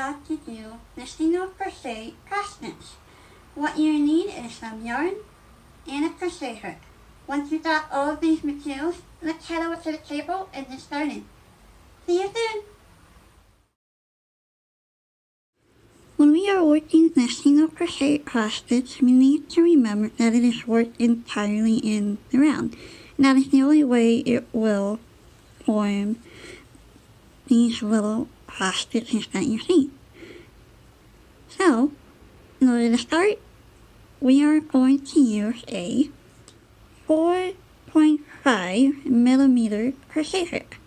how to do the single crochet cross stitch. What you need is some yarn and a crochet hook. Once you got all of these materials, let's head over to the table and get started. See you soon! When we are working the single crochet cross stitch, we need to remember that it is worked entirely in the round. And that is the only way it will form these little cross stitches that you see. So, in order to start, we are going to use a 4.5 millimeter crochet hook.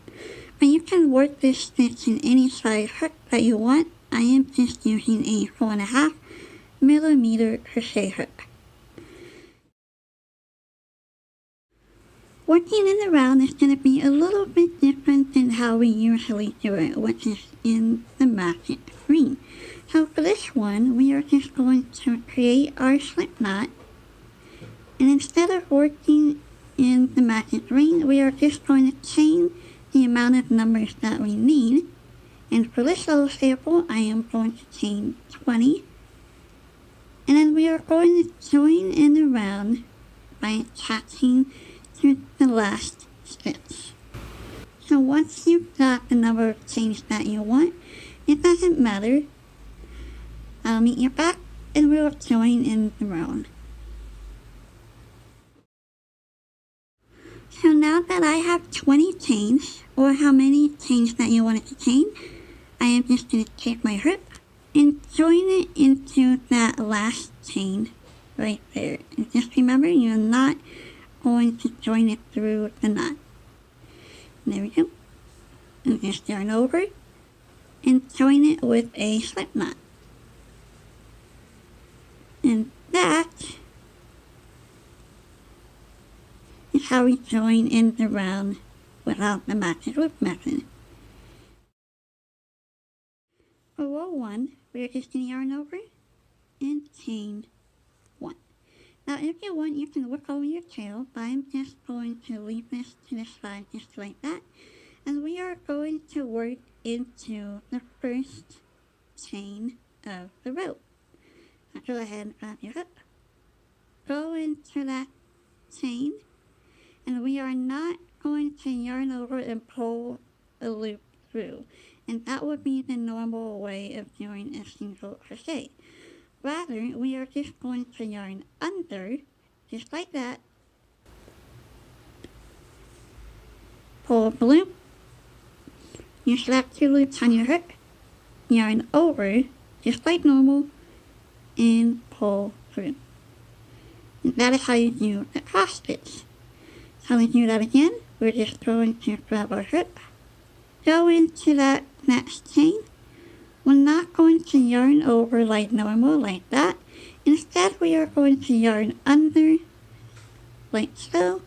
And you can work this stitch in any size hook that you want. I am just using a 4.5 millimeter crochet hook. Working in the round is going to be a little bit different than how we usually do it, which is in the matching ring. So for this one, we are just going to create our slip knot, and instead of working in the magic ring, we are just going to chain the amount of numbers that we need. And for this little sample, I am going to chain 20, and then we are going to join in the round by attaching to the last stitch. So once you've got the number of chains that you want, it doesn't matter. I'll meet you back and we'll join in the round. So now that I have 20 chains, or how many chains that you want it to chain, I am just going to take my hook and join it into that last chain right there. And just remember, you're not going to join it through the knot. There we go. And just yarn over and join it with a slip knot. And that is how we join in the round without the magic loop method. For row 1, we're just going to yarn over and chain 1. Now if you want, you can work over your tail, but I'm just going to leave this to the side just like that. And we are going to work into the first chain of the row. Now go ahead and grab your hook, go into that chain, and we are not going to yarn over and pull a loop through. And that would be the normal way of doing a single crochet. Rather, we are just going to yarn under, just like that, pull up a loop, you slap 2 loops on your hook, yarn over, just like normal, and pull through. And that is how you do the cross stitch. So we do that again. We're just going to grab our hook, go into that next chain. We're not going to yarn over like normal, like that. Instead, we are going to yarn under, like so,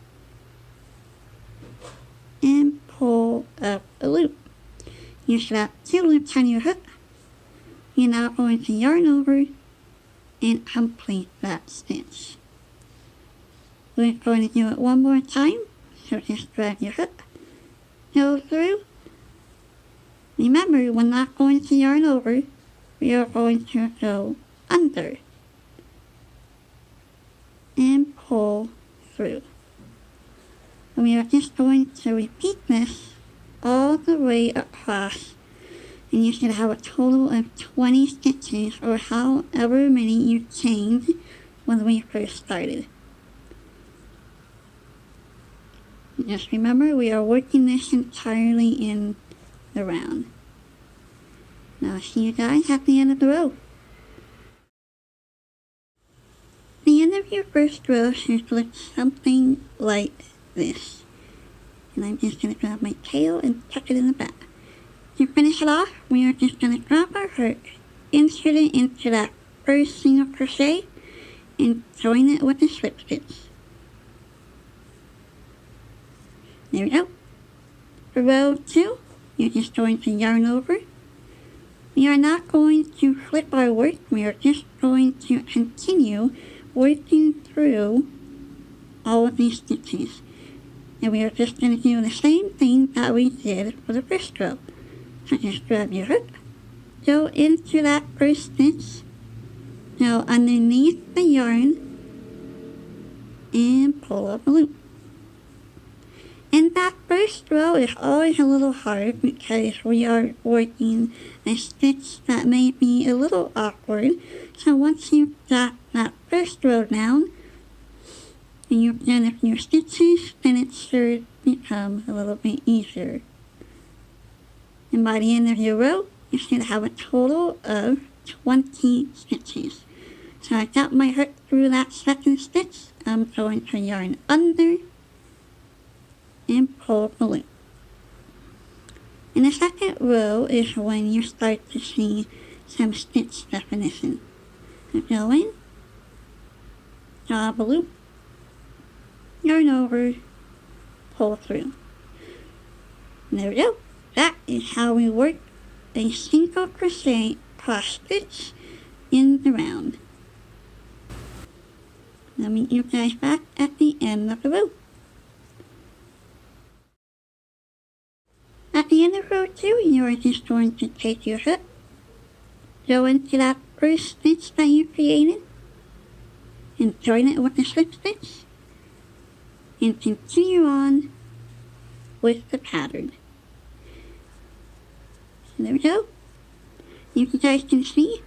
and pull up a loop. You slap 2 loops on your hook. You're now going to yarn over and complete that stitch. We're going to do it one more time, so just grab your hook, go through. Remember, we're not going to yarn over, we are going to go under and pull through. And we are just going to repeat this all the way across, and you should have a total of 20 stitches, or however many you chained when we first started. Just remember, we are working this entirely in the round. Now I'll see you guys at the end of the row. The end of your first row should look something like this. And I'm just going to grab my tail and tuck it in the back. To finish it off, we are just going to grab our hook, insert it into that first single crochet, and join it with a slip stitch. There we go. For row 2, you're just going to yarn over. We are not going to flip our work, we are just going to continue working through all of these stitches. And we are just going to do the same thing that we did for the first row. So just grab your hook, go into that first stitch, go underneath the yarn, and pull up a loop. And that first row is always a little hard because we are working a stitch that may be a little awkward. So once you've got that first row down, and you've done a few stitches, then it should become a little bit easier. And by the end of your row, you should have a total of 20 stitches. So I got my hook through that second stitch. I'm going to yarn under and pull the loop. And the second row is when you start to see some stitch definition. So go in, draw a loop, yarn over, pull through. And there we go. That is how we work a single crochet cross stitch in the round. I'll meet you guys back at the end of the row. At the end of row 2, you are just going to take your hook, go into that first stitch that you created, and join it with the slip stitch, and continue on with the pattern. So there we go. You guys can see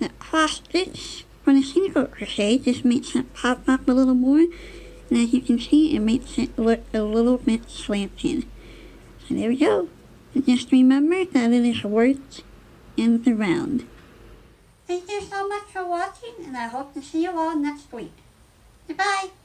that cross stitch for the single crochet just makes it pop up a little more, and as you can see, it makes it look a little bit slanted. So there we go. And just remember that it is worked in the round. Thank you so much for watching, and I hope to see you all next week. Goodbye!